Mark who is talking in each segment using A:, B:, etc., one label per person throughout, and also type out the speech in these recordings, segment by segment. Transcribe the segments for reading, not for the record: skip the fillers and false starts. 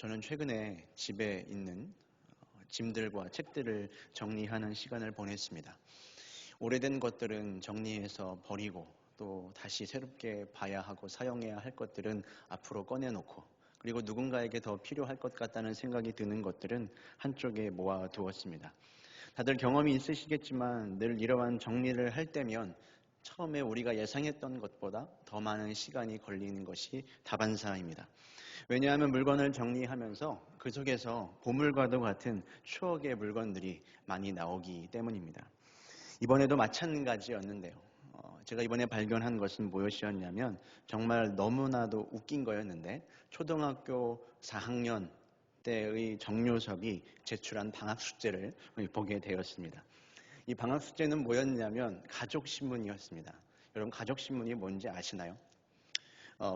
A: 저는 최근에 집에 있는 짐들과 책들을 정리하는 시간을 보냈습니다. 오래된 것들은 정리해서 버리고 또 다시 새롭게 봐야 하고 사용해야 할 것들은 앞으로 꺼내놓고 그리고 누군가에게 더 필요할 것 같다는 생각이 드는 것들은 한쪽에 모아 두었습니다. 다들 경험이 있으시겠지만 늘 이러한 정리를 할 때면 처음에 우리가 예상했던 것보다 더 많은 시간이 걸리는 것이 다반사입니다. 왜냐하면 물건을 정리하면서 그 속에서 보물과도 같은 추억의 물건들이 많이 나오기 때문입니다. 이번에도 마찬가지였는데요. 제가 이번에 발견한 것은 무엇이었냐면 정말 너무나도 웃긴 거였는데 초등학교 4학년 때의 정교섭이 제출한 방학 숙제를 보게 되었습니다. 이 방학 숙제는 뭐였냐면 가족신문이었습니다. 여러분 가족신문이 뭔지 아시나요?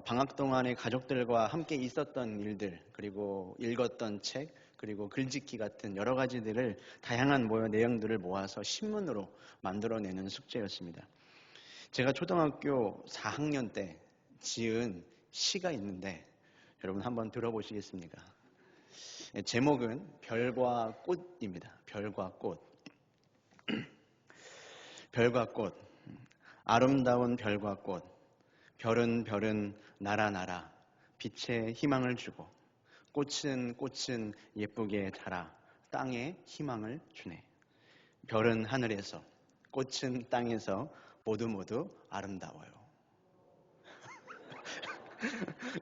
A: 방학 동안에 가족들과 함께 있었던 일들, 그리고 읽었던 책, 그리고 글짓기 같은 여러 가지들을 다양한 내용들을 모아서 신문으로 만들어내는 숙제였습니다. 제가 초등학교 4학년 때 지은 시가 있는데 여러분 한번 들어보시겠습니까? 제목은 별과 꽃입니다. 별과 꽃. 별과 꽃. 아름다운 별과 꽃. 별은 날아 빛에 희망을 주고 꽃은 예쁘게 자라 땅에 희망을 주네. 별은 하늘에서 꽃은 땅에서 모두 아름다워요.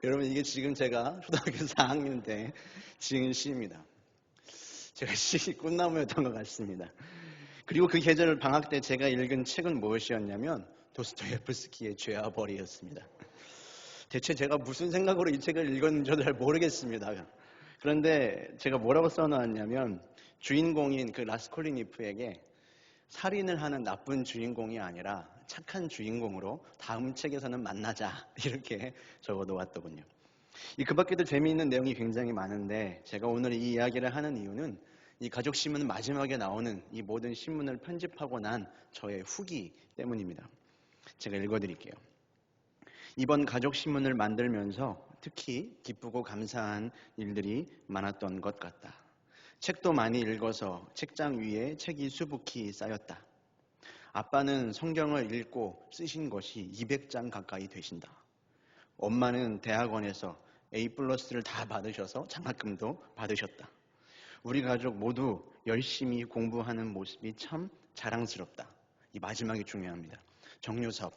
A: 여러분 이게 지금 제가 초등학교 4학년 때 지은 시입니다. 제가 시 꿈나무였던 것 같습니다. 그리고 그 계절 방학 때 제가 읽은 책은 무엇이었냐면 도스토옙스키의 죄와 벌이였습니다. 대체 제가 무슨 생각으로 이 책을 읽었는지 잘 모르겠습니다. 그런데 제가 뭐라고 써놨냐면 주인공인 그 라스콜리니프에게 살인을 하는 나쁜 주인공이 아니라 착한 주인공으로 다음 책에서는 만나자 이렇게 적어놓았더군요. 그 밖에도 재미있는 내용이 굉장히 많은데 제가 오늘 이 이야기를 하는 이유는 이 가족신문 마지막에 나오는 이 모든 신문을 편집하고 난 저의 후기 때문입니다. 제가 읽어드릴게요. 이번 가족신문을 만들면서 특히 기쁘고 감사한 일들이 많았던 것 같다. 책도 많이 읽어서 책장 위에 책이 수북히 쌓였다. 아빠는 성경을 읽고 쓰신 것이 200장 가까이 되신다. 엄마는 대학원에서 A+를 다 받으셔서 장학금도 받으셨다. 우리 가족 모두 열심히 공부하는 모습이 참 자랑스럽다. 이 마지막이 중요합니다. 정유섭,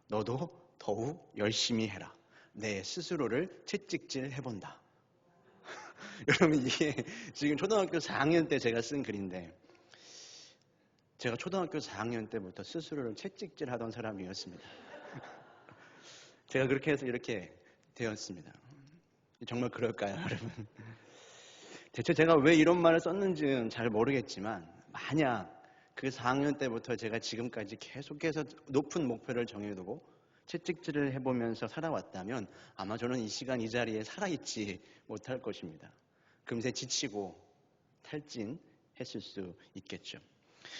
A: 너도 더욱 열심히 해라. 내 스스로를 채찍질 해본다. 여러분 이게 지금 초등학교 4학년 때 제가 쓴 글인데 제가 초등학교 4학년 때부터 스스로를 채찍질 하던 사람이었습니다. 제가 그렇게 해서 이렇게 되었습니다. 정말 그럴까요, 여러분? 대체 제가 왜 이런 말을 썼는지는 잘 모르겠지만 만약 그 4학년 때부터 제가 지금까지 계속해서 높은 목표를 정해두고 채찍질을 해보면서 살아왔다면 아마 저는 이 시간 이 자리에 살아있지 못할 것입니다. 금세 지치고 탈진했을 수 있겠죠.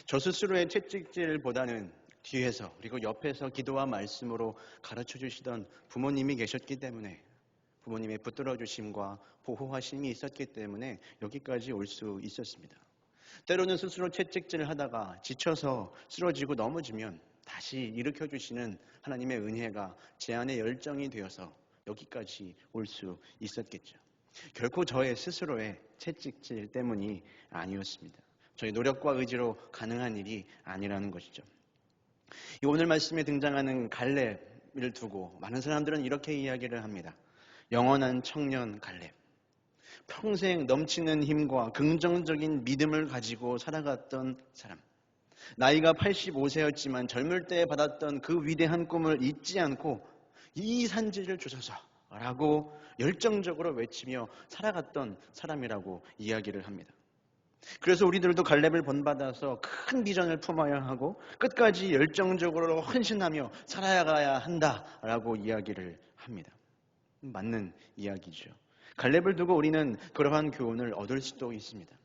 A: 저 스스로의 채찍질보다는 뒤에서 그리고 옆에서 기도와 말씀으로 가르쳐 주시던 부모님이 계셨기 때문에 부모님의 붙들어 주심과 보호하심이 있었기 때문에 여기까지 올 수 있었습니다. 때로는 스스로 채찍질을 하다가 지쳐서 쓰러지고 넘어지면 다시 일으켜 주시는 하나님의 은혜가 제 안에 열정이 되어서 여기까지 올 수 있었겠죠. 결코 저의 스스로의 채찍질 때문이 아니었습니다. 저희 노력과 의지로 가능한 일이 아니라는 것이죠. 오늘 말씀에 등장하는 갈렙을 두고 많은 사람들은 이렇게 이야기를 합니다. 영원한 청년 갈렙. 평생 넘치는 힘과 긍정적인 믿음을 가지고 살아갔던 사람. 나이가 85세였지만 젊을 때 받았던 그 위대한 꿈을 잊지 않고 이 산지를 주소서라고 열정적으로 외치며 살아갔던 사람이라고 이야기를 합니다. 그래서 우리들도 갈렙을 본받아서 큰 비전을 품어야 하고 끝까지 열정적으로 헌신하며 살아가야 한다라고 이야기를 합니다. 맞는 이야기죠. 갈렙을 두고 우리는 그러한 교훈을 얻을 수도 있습니다.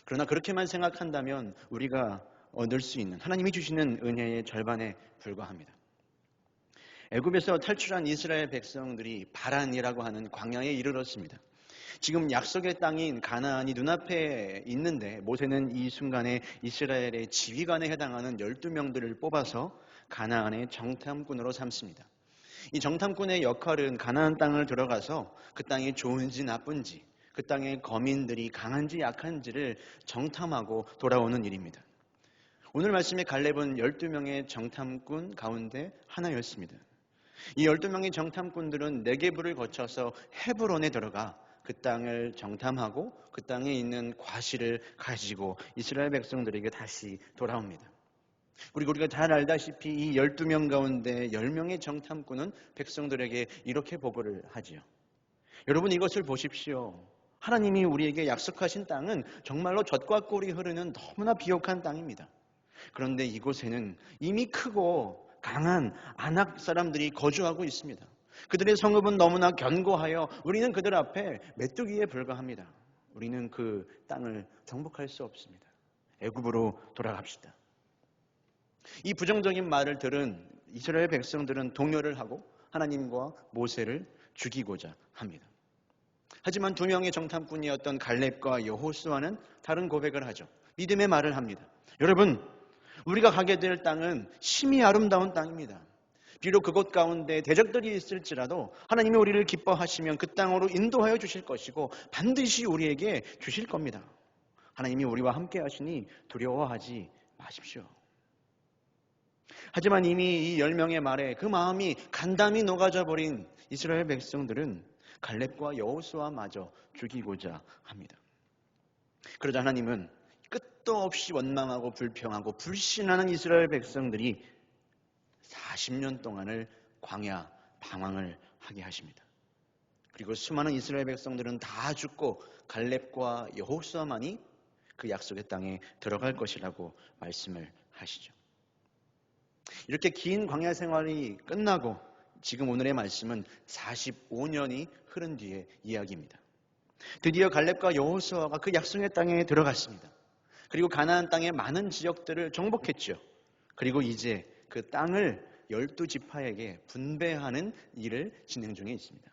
A: 그러나 그렇게만 생각한다면 우리가 얻을 수 있는 하나님이 주시는 은혜의 절반에 불과합니다. 애굽에서 탈출한 이스라엘 백성들이 바란이라고 하는 광야에 이르렀습니다. 지금 약속의 땅인 가나안이 눈앞에 있는데 모세는 이 순간에 이스라엘의 지휘관에 해당하는 12명들을 뽑아서 가나안의 정탐꾼으로 삼습니다. 이 정탐꾼의 역할은 가나안 땅을 들어가서 그 땅이 좋은지 나쁜지, 그 땅의 거민들이 강한지 약한지를 정탐하고 돌아오는 일입니다. 오늘 말씀의 갈렙은 12명의 정탐꾼 가운데 하나였습니다. 이 12명의 정탐꾼들은 네게브를 거쳐서 헤브론에 들어가 그 땅을 정탐하고 그 땅에 있는 과실을 가지고 이스라엘 백성들에게 다시 돌아옵니다. 그리고 우리가 잘 알다시피 이 12명 가운데 10명의 정탐꾼은 백성들에게 이렇게 보고를 하지요. 여러분, 이것을 보십시오. 하나님이 우리에게 약속하신 땅은 정말로 젖과 꿀이 흐르는 너무나 비옥한 땅입니다. 그런데 이곳에는 이미 크고 강한 아낙 사람들이 거주하고 있습니다. 그들의 성읍은 너무나 견고하여 우리는 그들 앞에 메뚜기에 불과합니다. 우리는 그 땅을 정복할 수 없습니다. 애굽으로 돌아갑시다. 이 부정적인 말을 들은 이스라엘 백성들은 동요를 하고 하나님과 모세를 죽이고자 합니다. 하지만 두 명의 정탐꾼이었던 갈렙과 여호수아는 다른 고백을 하죠. 믿음의 말을 합니다. 여러분, 우리가 가게 될 땅은 심히 아름다운 땅입니다. 비록 그곳 가운데 대적들이 있을지라도 하나님이 우리를 기뻐하시면 그 땅으로 인도하여 주실 것이고 반드시 우리에게 주실 겁니다. 하나님이 우리와 함께 하시니 두려워하지 마십시오. 하지만 이미 이 10명의 말에 그 마음이 간담이 녹아져 버린 이스라엘 백성들은 갈렙과 여호수아마저 죽이고자 합니다. 그러자 하나님은 끝도 없이 원망하고 불평하고 불신하는 이스라엘 백성들이 40년 동안을 광야 방황을 하게 하십니다. 그리고 수많은 이스라엘 백성들은 다 죽고 갈렙과 여호수아만이 그 약속의 땅에 들어갈 것이라고 말씀을 하시죠. 이렇게 긴 광야 생활이 끝나고 지금 오늘의 말씀은 45년이 흐른 뒤의 이야기입니다. 드디어 갈렙과 여호수아가 그 약속의 땅에 들어갔습니다. 그리고 가나안 땅의 많은 지역들을 정복했죠. 그리고 이제 그 땅을 12지파에게 분배하는 일을 진행 중에 있습니다.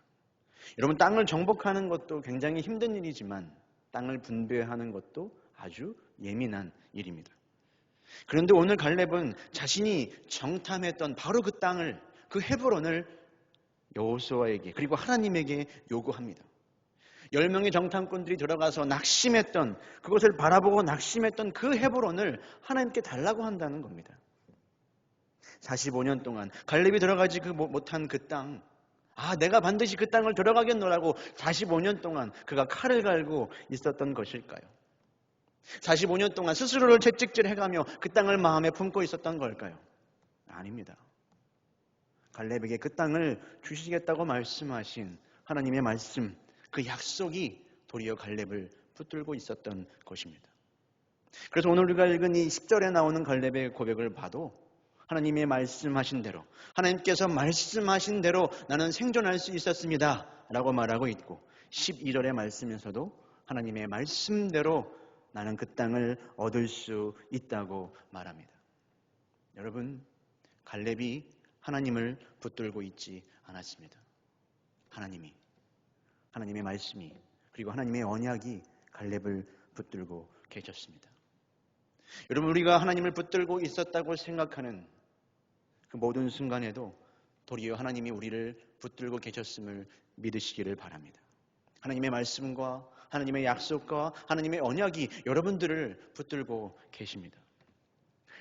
A: 여러분, 땅을 정복하는 것도 굉장히 힘든 일이지만 땅을 분배하는 것도 아주 예민한 일입니다. 그런데 오늘 갈렙은 자신이 정탐했던 바로 그 땅을, 그 헤브론을 여호수아에게 그리고 하나님에게 요구합니다. 10명의 정탐꾼들이 들어가서 낙심했던, 그것을 바라보고 낙심했던 그 헤브론을 하나님께 달라고 한다는 겁니다. 45년 동안 갈렙이 들어가지 못한 그 땅, 내가 반드시 그 땅을 들어가겠노라고 45년 동안 그가 칼을 갈고 있었던 것일까요? 45년 동안 스스로를 채찍질해가며 그 땅을 마음에 품고 있었던 걸까요? 아닙니다. 갈렙에게 그 땅을 주시겠다고 말씀하신 하나님의 말씀, 그 약속이 도리어 갈렙을 붙들고 있었던 것입니다. 그래서 오늘 우리가 읽은 이 10절에 나오는 갈렙의 고백을 봐도 하나님의 말씀하신 대로, 하나님께서 말씀하신 대로 나는 생존할 수 있었습니다 라고 말하고 있고, 12절의 말씀에서도 하나님의 말씀대로 나는 그 땅을 얻을 수 있다고 말합니다. 여러분, 갈렙이 하나님을 붙들고 있지 않았습니다. 하나님의 말씀이, 그리고 하나님의 언약이 갈렙을 붙들고 계셨습니다. 여러분, 우리가 하나님을 붙들고 있었다고 생각하는 그 모든 순간에도 도리어 하나님이 우리를 붙들고 계셨음을 믿으시기를 바랍니다. 하나님의 말씀과 하나님의 약속과 하나님의 언약이 여러분들을 붙들고 계십니다.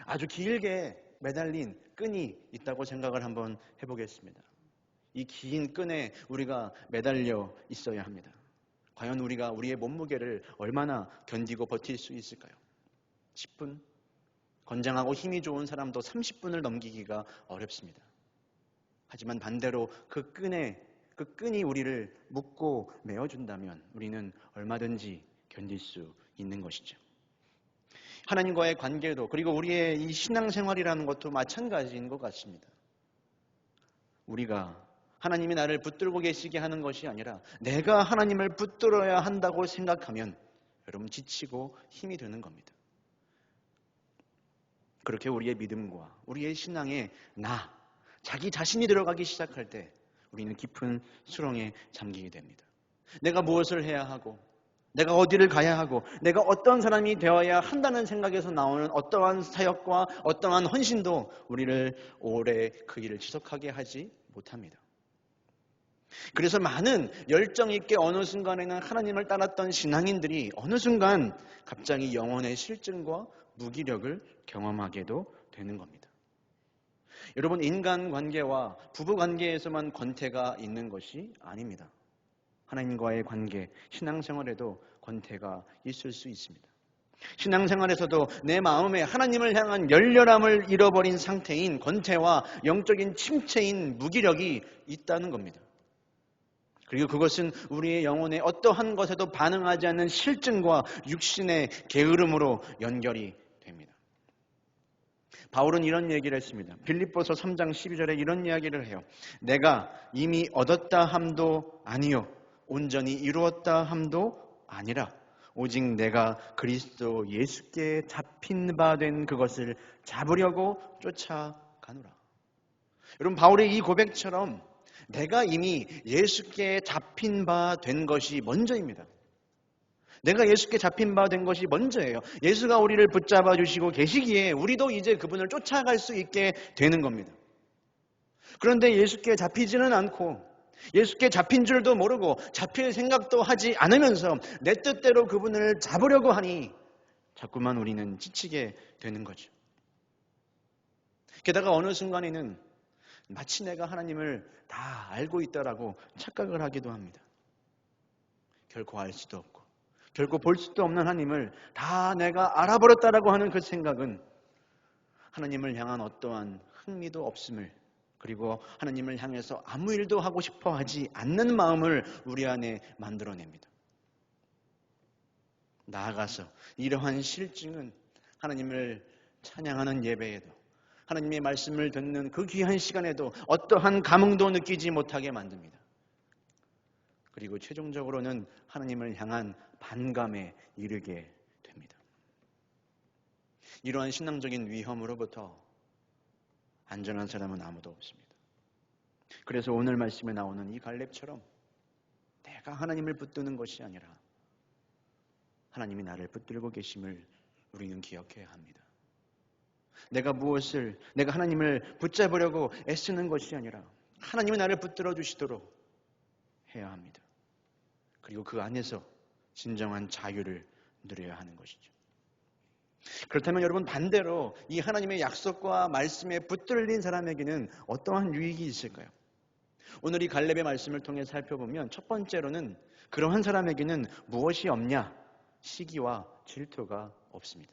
A: 아주 길게 매달린 끈이 있다고 생각을 한번 해보겠습니다. 이 긴 끈에 우리가 매달려 있어야 합니다. 과연 우리가 우리의 몸무게를 얼마나 견디고 버틸 수 있을까요? 10분? 건장하고 힘이 좋은 사람도 30분을 넘기기가 어렵습니다. 하지만 반대로 그 끈이 우리를 묶고 메어준다면 우리는 얼마든지 견딜 수 있는 것이죠. 하나님과의 관계도, 그리고 우리의 이 신앙생활이라는 것도 마찬가지인 것 같습니다. 우리가 하나님이 나를 붙들고 계시게 하는 것이 아니라 내가 하나님을 붙들어야 한다고 생각하면 여러분 지치고 힘이 드는 겁니다. 그렇게 우리의 믿음과 우리의 신앙에 자기 자신이 들어가기 시작할 때 우리는 깊은 수렁에 잠기게 됩니다. 내가 무엇을 해야 하고 내가 어디를 가야 하고 내가 어떤 사람이 되어야 한다는 생각에서 나오는 어떠한 사역과 어떠한 헌신도 우리를 오래 그 일을 지속하게 하지 못합니다. 그래서 많은 열정 있게 어느 순간에는 하나님을 따랐던 신앙인들이 어느 순간 갑자기 영혼의 실증과 무기력을 경험하게도 되는 겁니다. 여러분, 인간관계와 부부관계에서만 권태가 있는 것이 아닙니다. 하나님과의 관계, 신앙생활에도 권태가 있을 수 있습니다. 신앙생활에서도 내 마음에 하나님을 향한 열렬함을 잃어버린 상태인 권태와 영적인 침체인 무기력이 있다는 겁니다. 그리고 그것은 우리의 영혼의 어떠한 것에도 반응하지 않는 실증과 육신의 게으름으로 연결이 됩니다. 바울은 이런 얘기를 했습니다. 빌립보서 3장 12절에 이런 이야기를 해요. 내가 이미 얻었다 함도 아니요 온전히 이루었다 함도 아니라 오직 내가 그리스도 예수께 잡힌 바 된 그것을 잡으려고 쫓아가노라. 여러분, 바울의 이 고백처럼 내가 이미 예수께 잡힌 바 된 것이 먼저입니다. 내가 예수께 잡힌 바 된 것이 먼저예요. 예수가 우리를 붙잡아 주시고 계시기에 우리도 이제 그분을 쫓아갈 수 있게 되는 겁니다. 그런데 예수께 잡히지는 않고 예수께 잡힌 줄도 모르고 잡힐 생각도 하지 않으면서 내 뜻대로 그분을 잡으려고 하니 자꾸만 우리는 지치게 되는 거죠. 게다가 어느 순간에는 마치 내가 하나님을 다 알고 있다라고 착각을 하기도 합니다. 결코 알 수도 없고 결코 볼 수도 없는 하나님을 다 내가 알아버렸다라고 하는 그 생각은 하나님을 향한 어떠한 흥미도 없음을, 그리고 하나님을 향해서 아무 일도 하고 싶어 하지 않는 마음을 우리 안에 만들어냅니다. 나아가서 이러한 실증은 하나님을 찬양하는 예배에도, 하나님의 말씀을 듣는 그 귀한 시간에도 어떠한 감흥도 느끼지 못하게 만듭니다. 그리고 최종적으로는 하나님을 향한 반감에 이르게 됩니다. 이러한 신앙적인 위험으로부터 안전한 사람은 아무도 없습니다. 그래서 오늘 말씀에 나오는 이 갈렙처럼 내가 하나님을 붙드는 것이 아니라 하나님이 나를 붙들고 계심을 우리는 기억해야 합니다. 내가 하나님을 붙잡으려고 애쓰는 것이 아니라 하나님이 나를 붙들어 주시도록 해야 합니다. 그리고 그 안에서 진정한 자유를 누려야 하는 것이죠. 그렇다면 여러분, 반대로 이 하나님의 약속과 말씀에 붙들린 사람에게는 어떠한 유익이 있을까요? 오늘 이 갈렙의 말씀을 통해 살펴보면 첫 번째로는 그러한 사람에게는 무엇이 없냐? 시기와 질투가 없습니다.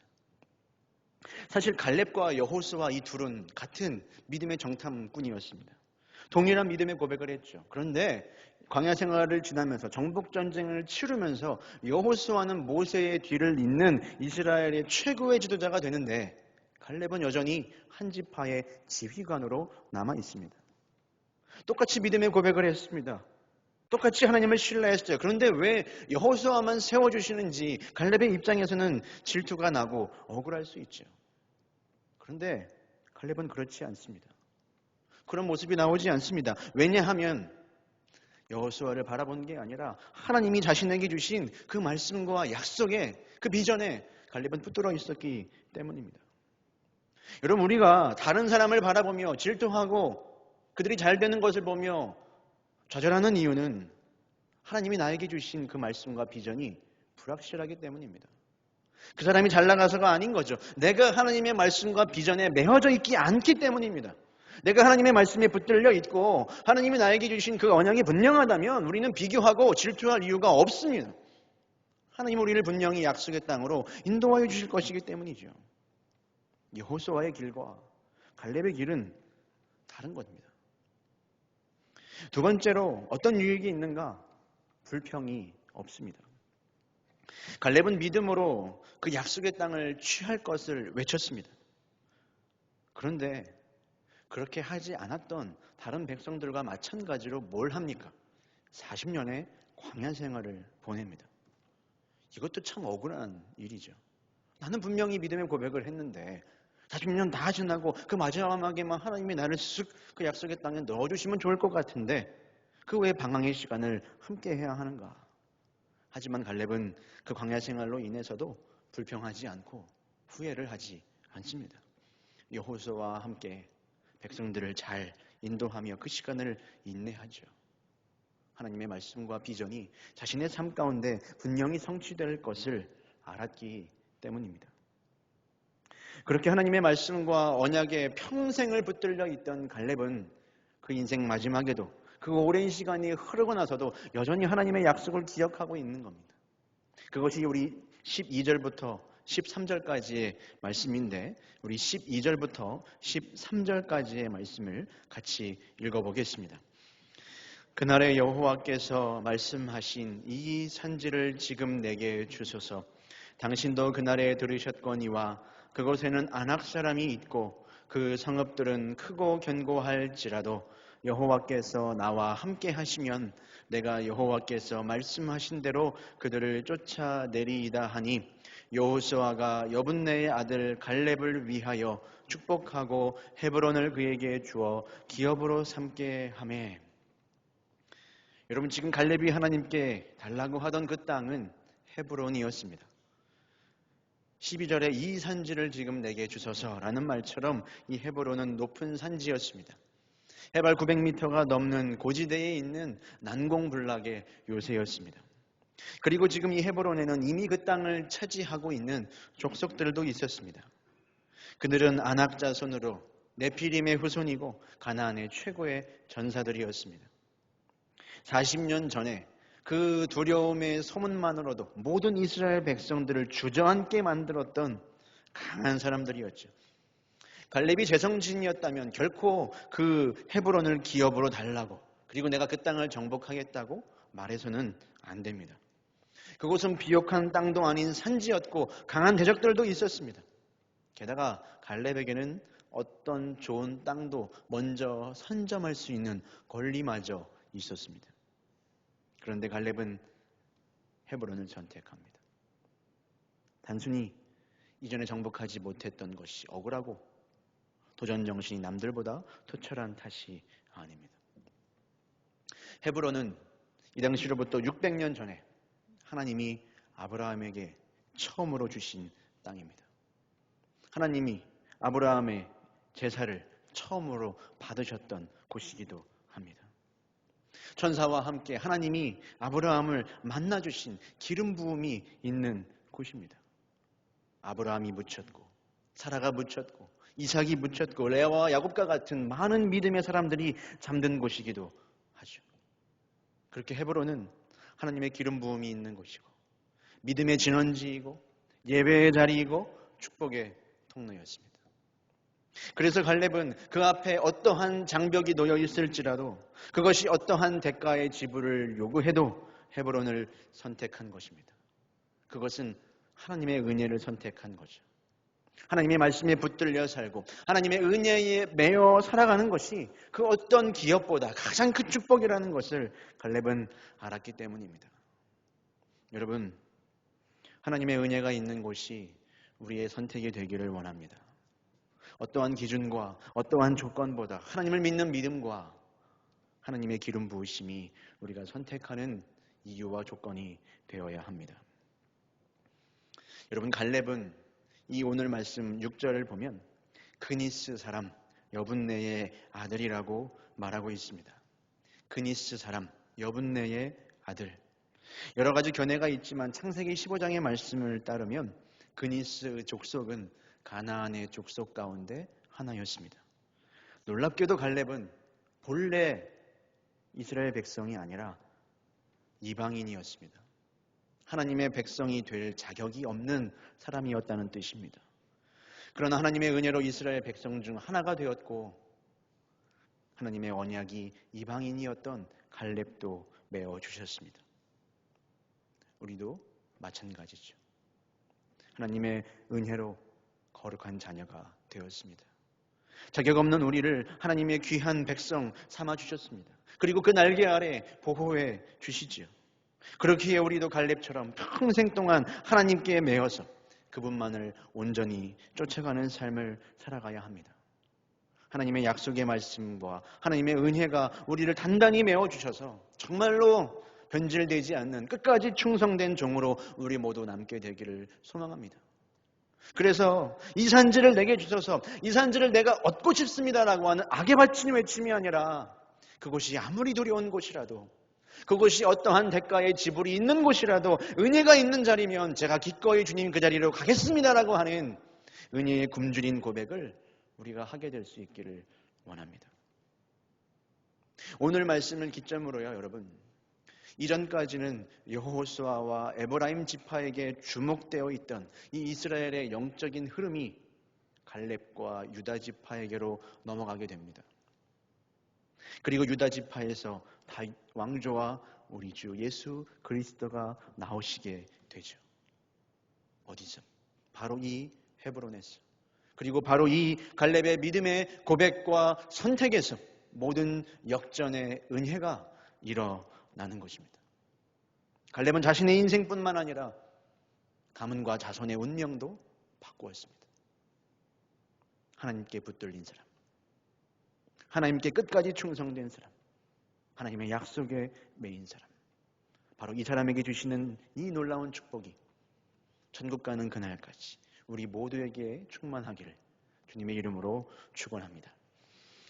A: 사실 갈렙과 여호수아 이 둘은 같은 믿음의 정탐꾼이었습니다. 동일한 믿음의 고백을 했죠. 그런데 광야 생활을 지나면서 정복 전쟁을 치르면서 여호수아는 모세의 뒤를 잇는 이스라엘의 최고의 지도자가 되는데 갈렙은 여전히 한 지파의 지휘관으로 남아 있습니다. 똑같이 믿음의 고백을 했습니다. 똑같이 하나님을 신뢰했어요. 그런데 왜 여호수아만 세워주시는지 갈렙의 입장에서는 질투가 나고 억울할 수 있죠. 그런데 갈렙은 그렇지 않습니다. 그런 모습이 나오지 않습니다. 왜냐하면 여호수아를 바라본 게 아니라 하나님이 자신에게 주신 그 말씀과 약속에, 그 비전에 갈렙은 붙들어 있었기 때문입니다. 여러분, 우리가 다른 사람을 바라보며 질투하고 그들이 잘 되는 것을 보며 좌절하는 이유는 하나님이 나에게 주신 그 말씀과 비전이 불확실하기 때문입니다. 그 사람이 잘 나가서가 아닌 거죠. 내가 하나님의 말씀과 비전에 매어져 있지 않기 때문입니다. 내가 하나님의 말씀에 붙들려 있고 하나님이 나에게 주신 그 언약이 분명하다면 우리는 비교하고 질투할 이유가 없습니다. 하나님은 우리를 분명히 약속의 땅으로 인도하여 주실 것이기 때문이죠. 여호수아의 길과 갈렙의 길은 다른 겁니다. 두 번째로 어떤 유익이 있는가? 불평이 없습니다. 갈렙은 믿음으로 그 약속의 땅을 취할 것을 외쳤습니다. 그런데 그렇게 하지 않았던 다른 백성들과 마찬가지로 뭘 합니까? 40년의 광야 생활을 보냅니다. 이것도 참 억울한 일이죠. 나는 분명히 믿음의 고백을 했는데 40년 다 지나고 그 마지막에만 하나님이 나를 쓱 그 약속의 땅에 넣어주시면 좋을 것 같은데 그 왜 방황의 시간을 함께 해야 하는가? 하지만 갈렙은 그 광야 생활로 인해서도 불평하지 않고 후회를 하지 않습니다. 여호수아와 함께 백성들을 잘 인도하며 그 시간을 인내하죠. 하나님의 말씀과 비전이 자신의 삶 가운데 분명히 성취될 것을 알았기 때문입니다. 그렇게 하나님의 말씀과 언약에 평생을 붙들려 있던 갈렙은 그 인생 마지막에도 그 오랜 시간이 흐르고 나서도 여전히 하나님의 약속을 기억하고 있는 겁니다. 그것이 우리 12절부터 13절까지의 말씀인데 우리 12절부터 13절까지의 말씀을 같이 읽어보겠습니다. 그날에 여호와께서 말씀하신 이 산지를 지금 내게 주소서. 당신도 그날에 들으셨거니와 그곳에는 아낙 사람이 있고 그 성읍들은 크고 견고할지라도 여호와께서 나와 함께 하시면 내가 여호와께서 말씀하신 대로 그들을 쫓아내리이다 하니 여호수아가 여분네의 아들 갈렙을 위하여 축복하고 헤브론을 그에게 주어 기업으로 삼게 하매. 여러분, 지금 갈렙이 하나님께 달라고 하던 그 땅은 헤브론이었습니다. 12절에 이 산지를 지금 내게 주소서라는 말처럼 이 헤브론은 높은 산지였습니다. 해발 900m가 넘는 고지대에 있는 난공불락의 요새였습니다. 그리고 지금 이 헤브론에는 이미 그 땅을 차지하고 있는 족속들도 있었습니다. 그들은 아낙 자손으로 네피림의 후손이고 가나안의 최고의 전사들이었습니다. 40년 전에 그 두려움의 소문만으로도 모든 이스라엘 백성들을 주저앉게 만들었던 강한 사람들이었죠. 갈렙이 제정신이었다면 결코 그 헤브론을 기업으로 달라고 그리고 내가 그 땅을 정복하겠다고 말해서는 안 됩니다. 그곳은 비옥한 땅도 아닌 산지였고 강한 대적들도 있었습니다. 게다가 갈렙에게는 어떤 좋은 땅도 먼저 선점할 수 있는 권리마저 있었습니다. 그런데 갈렙은 헤브론을 선택합니다. 단순히 이전에 정복하지 못했던 것이 억울하고 도전 정신이 남들보다 투철한 탓이 아닙니다. 헤브론은 이 당시로부터 600년 전에 하나님이 아브라함에게 처음으로 주신 땅입니다. 하나님이 아브라함의 제사를 처음으로 받으셨던 곳이기도 합니다. 천사와 함께 하나님이 아브라함을 만나주신 기름 부음이 있는 곳입니다. 아브라함이 묻혔고 사라가 묻혔고 이삭이 묻혔고 레아와 야곱과 같은 많은 믿음의 사람들이 잠든 곳이기도 하죠. 그렇게 헤브론은 하나님의 기름 부음이 있는 곳이고 믿음의 진원지이고 예배의 자리이고 축복의 통로였습니다. 그래서 갈렙은 그 앞에 어떠한 장벽이 놓여 있을지라도 그것이 어떠한 대가의 지불을 요구해도 헤브론을 선택한 것입니다. 그것은 하나님의 은혜를 선택한 거죠. 하나님의 말씀에 붙들려 살고 하나님의 은혜에 매여 살아가는 것이 그 어떤 기업보다 가장 큰 축복이라는 것을 갈렙은 알았기 때문입니다. 여러분, 하나님의 은혜가 있는 곳이 우리의 선택이 되기를 원합니다. 어떠한 기준과 어떠한 조건보다 하나님을 믿는 믿음과 하나님의 기름 부으심이 우리가 선택하는 이유와 조건이 되어야 합니다. 여러분, 갈렙은 이 오늘 말씀 6절을 보면 그니스 사람 여분네의 아들이라고 말하고 있습니다. 그니스 사람 여분네의 아들. 여러 가지 견해가 있지만 창세기 15장의 말씀을 따르면 그니스 족속은 가나안의 족속 가운데 하나였습니다. 놀랍게도 갈렙은 본래 이스라엘 백성이 아니라 이방인이었습니다. 하나님의 백성이 될 자격이 없는 사람이었다는 뜻입니다. 그러나 하나님의 은혜로 이스라엘 백성 중 하나가 되었고 하나님의 언약이 이방인이었던 갈렙도 메어주셨습니다. 우리도 마찬가지죠. 하나님의 은혜로 거룩한 자녀가 되었습니다. 자격 없는 우리를 하나님의 귀한 백성 삼아주셨습니다. 그리고 그 날개 아래 보호해 주시지요. 그렇기에 우리도 갈렙처럼 평생 동안 하나님께 매어서 그분만을 온전히 쫓아가는 삶을 살아가야 합니다. 하나님의 약속의 말씀과 하나님의 은혜가 우리를 단단히 메워주셔서 정말로 변질되지 않는 끝까지 충성된 종으로 우리 모두 남게 되기를 소망합니다. 그래서 이 산지를 내게 주셔서 이 산지를 내가 얻고 싶습니다라고 하는 악에 바치는 외침이 아니라 그곳이 아무리 두려운 곳이라도 그곳이 어떠한 대가의 지불이 있는 곳이라도 은혜가 있는 자리면 제가 기꺼이 주님 그 자리로 가겠습니다라고 하는 은혜의 굶주린 고백을 우리가 하게 될 수 있기를 원합니다. 오늘 말씀을 기점으로요, 여러분. 이전까지는 여호수아와 에브라임 지파에게 주목되어 있던 이 이스라엘의 영적인 흐름이 갈렙과 유다 지파에게로 넘어가게 됩니다. 그리고 유다 지파에서 다윗 왕조와 우리 주 예수 그리스도가 나오시게 되죠. 어디서? 바로 이 헤브론에서. 그리고 바로 이 갈렙의 믿음의 고백과 선택에서 모든 역전의 은혜가 일어나는 것입니다. 갈렙은 자신의 인생뿐만 아니라 가문과 자손의 운명도 바꾸었습니다. 하나님께 붙들린 사람, 하나님께 끝까지 충성된 사람, 하나님의 약속에 매인 사람, 바로 이 사람에게 주시는 이 놀라운 축복이 천국 가는 그날까지 우리 모두에게 충만하기를 주님의 이름으로 축원합니다.